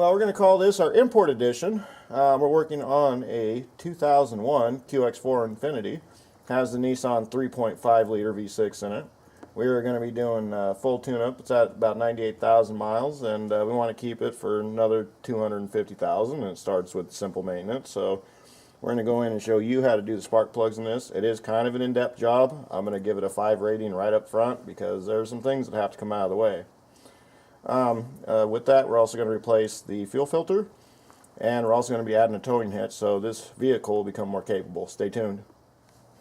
Well, we're going to call this our import edition. We're working on a 2001 QX4 Infiniti. Has the Nissan 3.5 liter V6 in it. We are going to be doing full tune-up. It's at about 98,000 miles, and we want to keep it for another 250,000, and it starts with simple maintenance. So we're going to go in and show you how to do the spark plugs in this. It is kind of an in-depth job. I'm going to give it a 5 rating right up front because there are some things that have to come out of the way. With that, we're also going to replace the fuel filter, and we're also going to be adding a towing hitch, so this vehicle will become more capable. Stay tuned.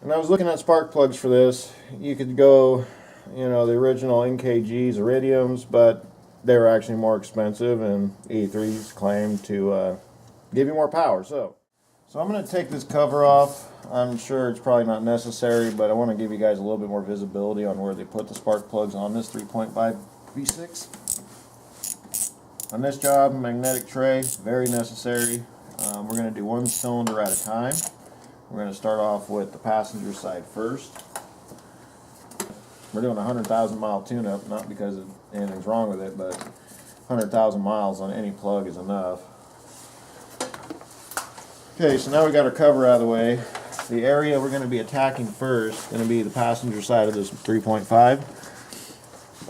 And I was looking at spark plugs for this. You could go, the original NKGs, iridiums, but they were actually more expensive, and E.f.i's claimed to give you more power. So I'm going to take this cover off. I'm sure it's probably not necessary, but I want to give you guys a little bit more visibility on where they put the spark plugs on this 3.5 V6. On this job, magnetic tray, very necessary. We're going to do one cylinder at a time. We're going to start off with the passenger side first. We're doing a 100,000 mile tune-up, not because anything's wrong with it, but 100,000 miles on any plug is enough. Okay, so now we got our cover out of the way. The area we're going to be attacking first is going to be the passenger side of this 3.5.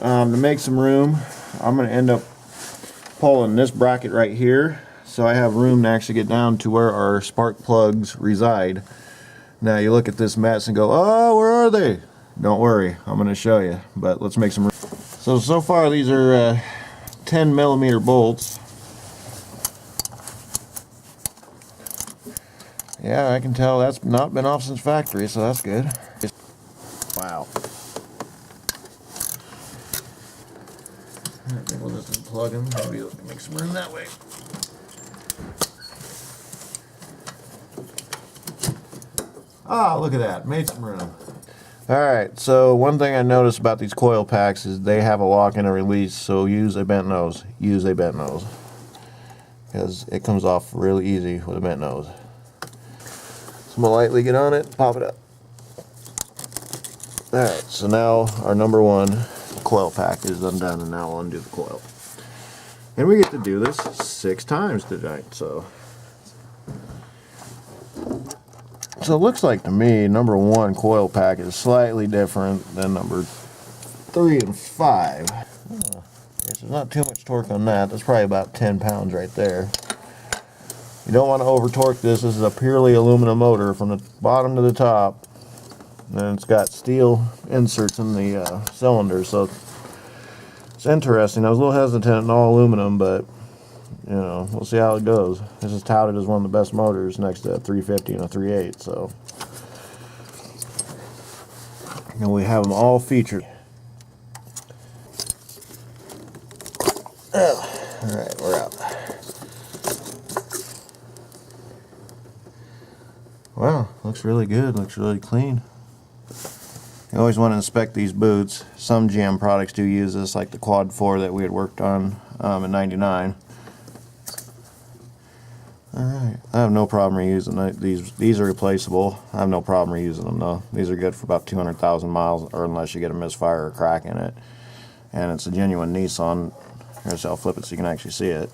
To make some room, I'm going to end up pulling this bracket right here, so I have room to actually get down to where our spark plugs reside. Now you look at this mess and go, oh, where are they? Don't worry, I'm going to show you, but let's make some room. So far these are 10 millimeter bolts. Yeah, I can tell that's not been off since factory, so that's good. Wow. I think we'll just unplug them. Maybe we'll make some room that way. Ah, look at that. Made some room. Alright, so one thing I noticed about these coil packs is they have a lock and a release, so use a bent nose. Use a bent nose. Because it comes off really easy with a bent nose. So I'm going to lightly get on it, pop it up. Alright, so now our number one coil pack is undone, and now we'll undo the coil. And we get to do this 6 times tonight, so it looks like to me number 1 coil pack is slightly different than number 3 and 5. There's not too much torque on that. That's probably about 10 pounds right there. You don't want to over torque this. This is a purely aluminum motor from the bottom to the top. And it's got steel inserts in the cylinder, so it's interesting. I was a little hesitant in all aluminum, but we'll see how it goes. This is touted as one of the best motors next to a 350 and a 3.8, so. And we have them all featured. Alright, we're out. Wow, looks really good, looks really clean. You always want to inspect these boots. Some GM products do use this, like the Quad 4 that we had worked on in '99. Alright, I have no problem reusing these. These are replaceable. I have no problem reusing them though. These are good for about 200,000 miles, or unless you get a misfire or a crack in it. And it's a genuine Nissan. Here's how I'll flip it so you can actually see it.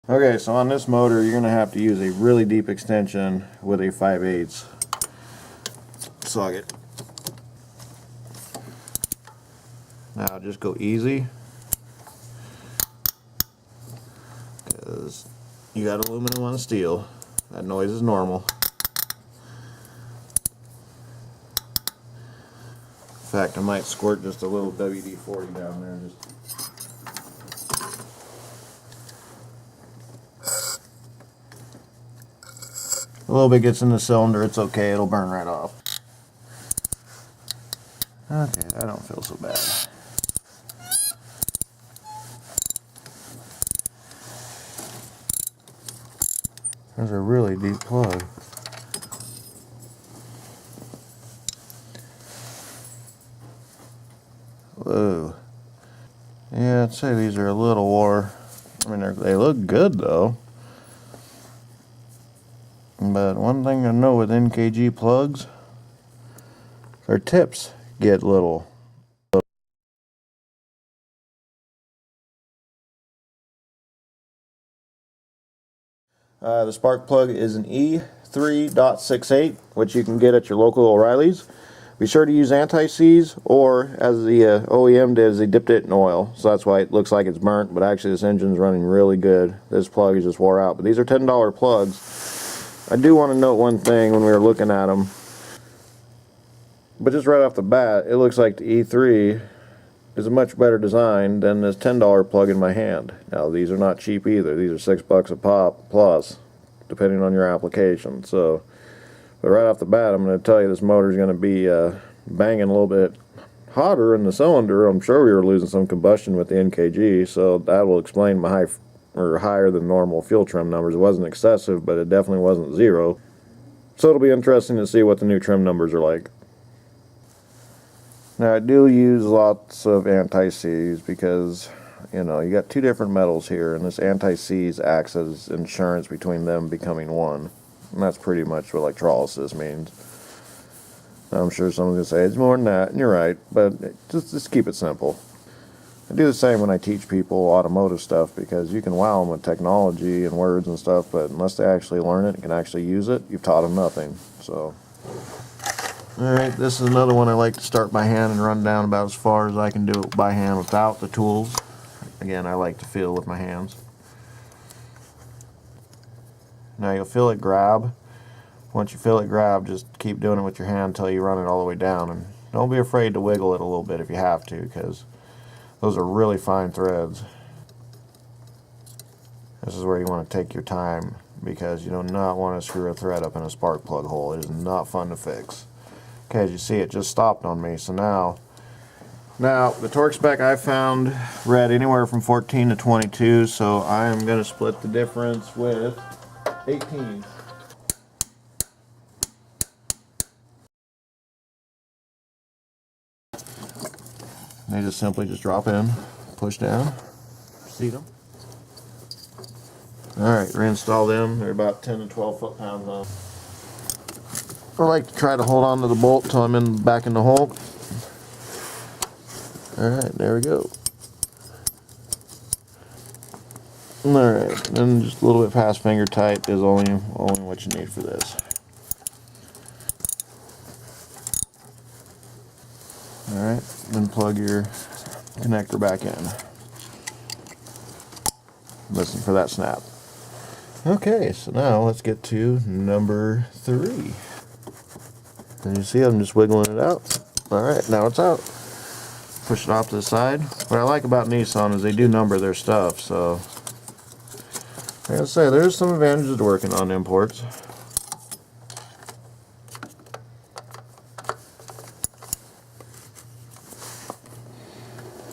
Okay, so on this motor, you're going to have to use a really deep extension with a 5/8 socket. Now, just go easy, because you got aluminum on steel. That noise is normal. In fact, I might squirt just a little WD-40 down there. A little bit gets in the cylinder, it's okay, it'll burn right off. Okay, that don't feel so bad. There's a really deep plug. Whoa. Yeah, I'd say these are a little wore. I mean, they look good though. But one thing I know with NKG plugs, their tips get little The spark plug is an e.f.i, which you can get at your local O'Reilly's. Be sure to use anti-seize, or as the OEM did, is they dipped it in oil, so that's why it looks like it's burnt, but actually this engine's running really good. This plug is just wore out, but these are $10 plugs. I do want to note one thing when we were looking at them, but just right off the bat, it looks like the E3 is a much better design than this $10 plug in my hand. Now these are not cheap either. These are $6 a pop plus, depending on your application. So, but right off the bat, I'm going to tell you this motor is going to be banging a little bit hotter in the cylinder. I'm sure we were losing some combustion with the NKG, so that will explain my higher than normal fuel trim numbers. It wasn't excessive, but it definitely wasn't zero. So it'll be interesting to see what the new trim numbers are like. Now I do use lots of anti-seize because, you know, you got two different metals here, and this anti-seize acts as insurance between them becoming one. And that's pretty much what electrolysis means. I'm sure someone's going to say it's more than that, and you're right, but just keep it simple. I do the same when I teach people automotive stuff, because you can wow them with technology and words and stuff, but unless they actually learn it and can actually use it, you've taught them nothing. So, alright, this is another one I like to start by hand and run down about as far as I can do it by hand without the tools. Again, I like to feel with my hands. Now you'll feel it grab. Once you feel it grab, just keep doing it with your hand until you run it all the way down, and don't be afraid to wiggle it a little bit if you have to, because those are really fine threads. This is where you want to take your time, because you do not want to screw a thread up in a spark plug hole. It is not fun to fix. Okay, as you see, it just stopped on me. So now the torque spec I found read anywhere from 14 to 22, so I am going to split the difference with 18. They just simply drop in, push down, seat them. Alright, reinstall them. They're about 10 to 12 foot-pounds long. I like to try to hold on to the bolt until I'm back in the hole. Alright, there we go. Alright, then just a little bit past finger tight is only what you need for this. Alright, then plug your connector back in. Listen for that snap. Okay, so now let's get to number 3. And you see I'm just wiggling it out. Alright, now it's out. Push it off to the side. What I like about Nissan is they do number their stuff, so like I say, there's some advantages to working on imports.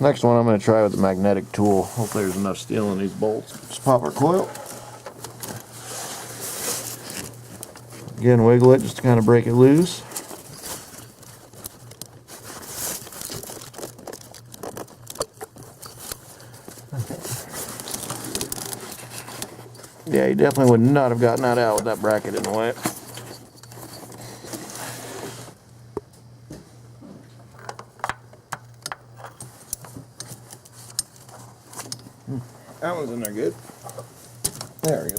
Next one I'm going to try with the magnetic tool. Hopefully there's enough steel in these bolts. Just pop our coil. Again, wiggle it just to kind of break it loose. Yeah, you definitely would not have gotten that out with that bracket in the way. That one's in there good. There we go.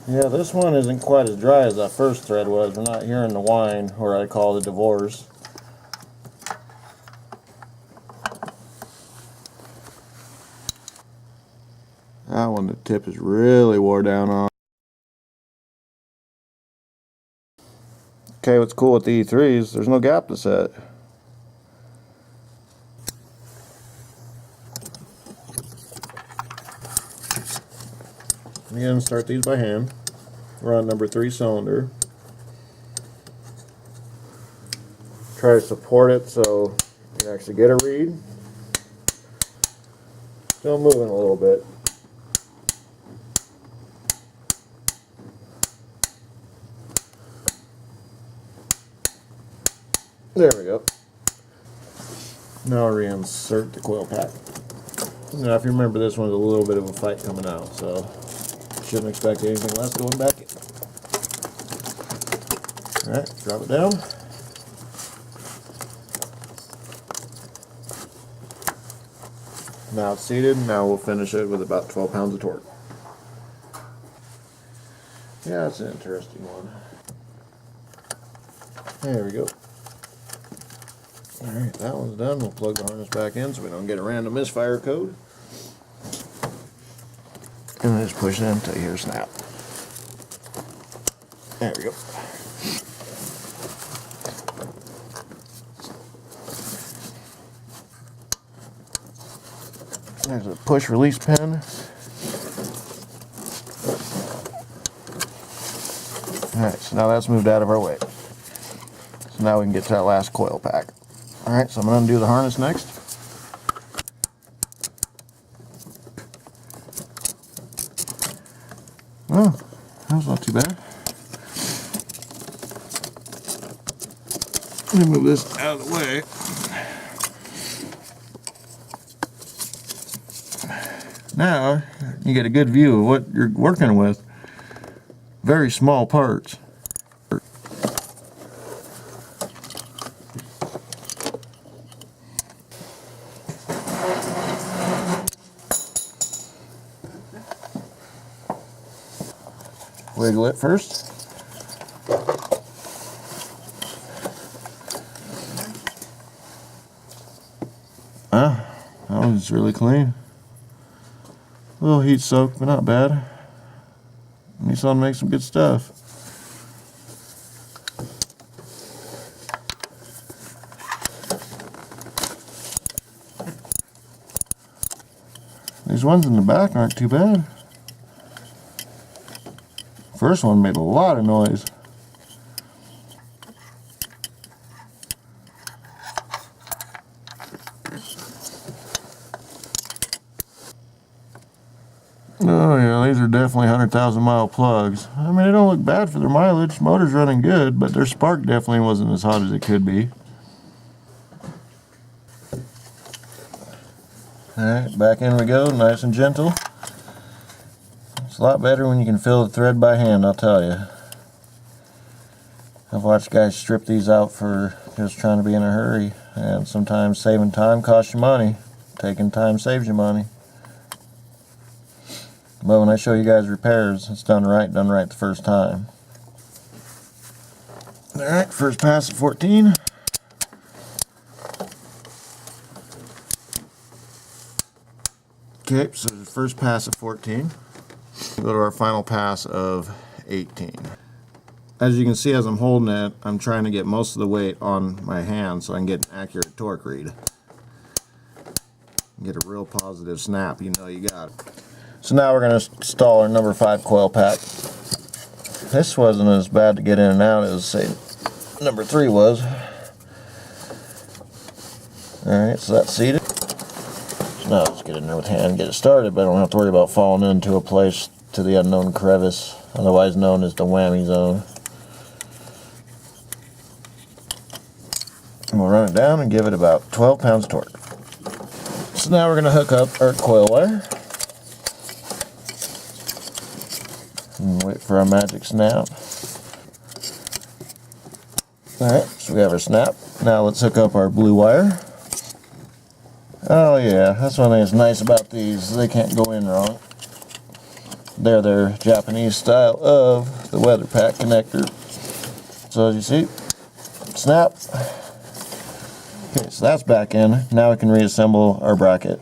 Yeah, this one isn't quite as dry as that first thread was. We're not hearing the whine, or I call it the divorce. That one, the tip is really wore down on. Okay, what's cool with the E3s, there's no gap to set. Again, start these by hand. We're on number 3 cylinder. Try to support it so you actually get a read. Still moving a little bit. There we go. Now reinsert the coil pack. Now if you remember, this one's a little bit of a fight coming out, so shouldn't expect anything less going back in. Alright, drop it down. Now it's seated. Now we'll finish it with about 12 pounds of torque. Yeah, that's an interesting one. There we go. Alright, that one's done. We'll plug the harness back in so we don't get a random misfire code. And then just push it in until you hear a snap. There we go. There's a push release pin. Alright, so now that's moved out of our way. So now we can get to that last coil pack. Alright, so I'm going to undo the harness next. Oh, that was not too bad. Let me move this out of the way. Now you get a good view of what you're working with. Very small parts. Wiggle it first. That one's really clean. A little heat soaked, but not bad. Nissan makes some good stuff. These ones in the back aren't too bad. First one made a lot of noise. Oh yeah, these are definitely 100,000 mile plugs. I mean, they don't look bad for their mileage. Motor's running good, but their spark definitely wasn't as hot as it could be. Alright, back in we go, nice and gentle. It's a lot better when you can feel the thread by hand, I'll tell you. I've watched guys strip these out for just trying to be in a hurry, and sometimes saving time costs you money. Taking time saves you money. But when I show you guys repairs, it's done right the first time. Alright, first pass at 14. Okay, so the first pass at 14. Go to our final pass of 18. As you can see, as I'm holding it, I'm trying to get most of the weight on my hand so I can get an accurate torque read. Get a real positive snap, you know you got it. So now we're going to install our number 5 coil pack. This wasn't as bad to get in and out as, say, number 3 was. Alright, so that's seated. So now let's get in there with hand and get it started, but I don't have to worry about falling into a place to the unknown crevice, otherwise known as the whammy zone. And we'll run it down and give it about 12 pounds torque. So now we're going to hook up our coil wire. And wait for our magic snap. Alright, so we have our snap. Now let's hook up our blue wire. Oh yeah, that's one thing that's nice about these. They can't go in wrong. They're their Japanese style of the weather pack connector. So as you see, snap. Okay, so that's back in. Now we can reassemble our bracket.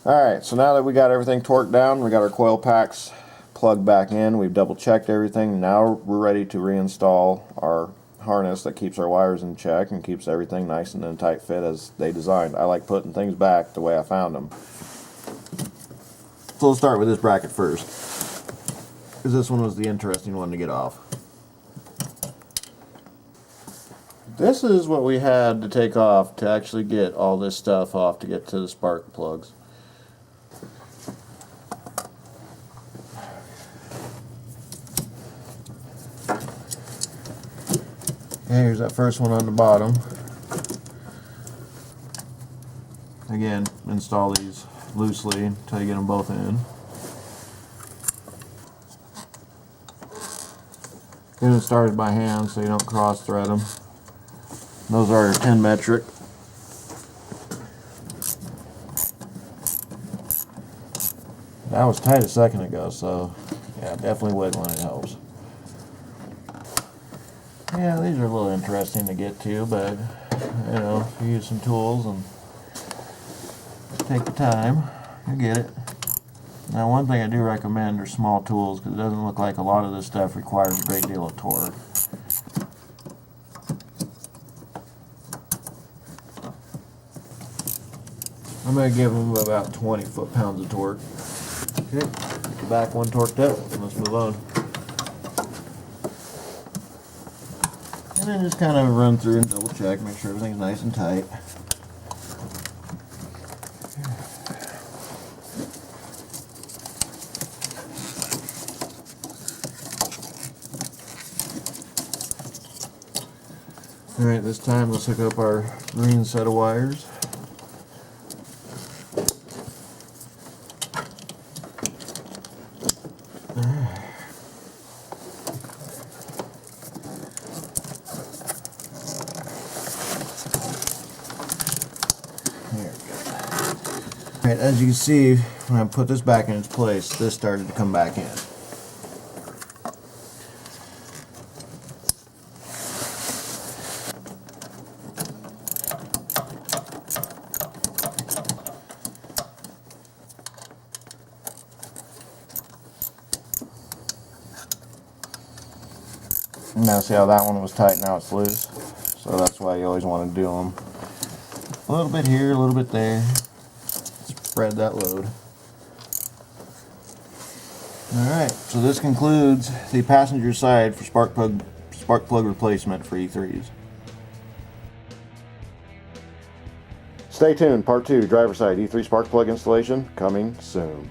Alright, so now that we got everything torqued down, we got our coil packs plugged back in, we've double checked everything. Now we're ready to reinstall our harness that keeps our wires in check and keeps everything nice and in a tight fit as they designed. I like putting things back the way I found them. So let's start with this bracket first, because this one was the interesting one to get off. This is what we had to take off to actually get all this stuff off to get to the spark plugs. Here's that first one on the bottom. Again, install these loosely until you get them both in. Get them started by hand so you don't cross thread them. Those are 10 metric. That was tight a second ago, so Yeah, definitely wiggling it helps. Yeah, these are a little interesting to get to, but you know, if you use some tools and take the time, you get it. Now, one thing I do recommend are small tools, because it doesn't look like a lot of this stuff requires a great deal of torque. I'm going to give them about 20 foot-pounds of torque. Okay, get the back one torqued up, and let's move on. And then just kind of run through and double check, make sure everything's nice and tight. Alright, this time let's hook up our green set of wires. Alright, as you can see, when I put this back in its place, this started to come back in. Now see how that one was tight, now it's loose. So that's why you always want to do them a little bit here, a little bit there. Spread that load. Alright, so this concludes the passenger side for spark plug replacement for E3s. Stay tuned, part 2, driver side E3 spark plug installation coming soon.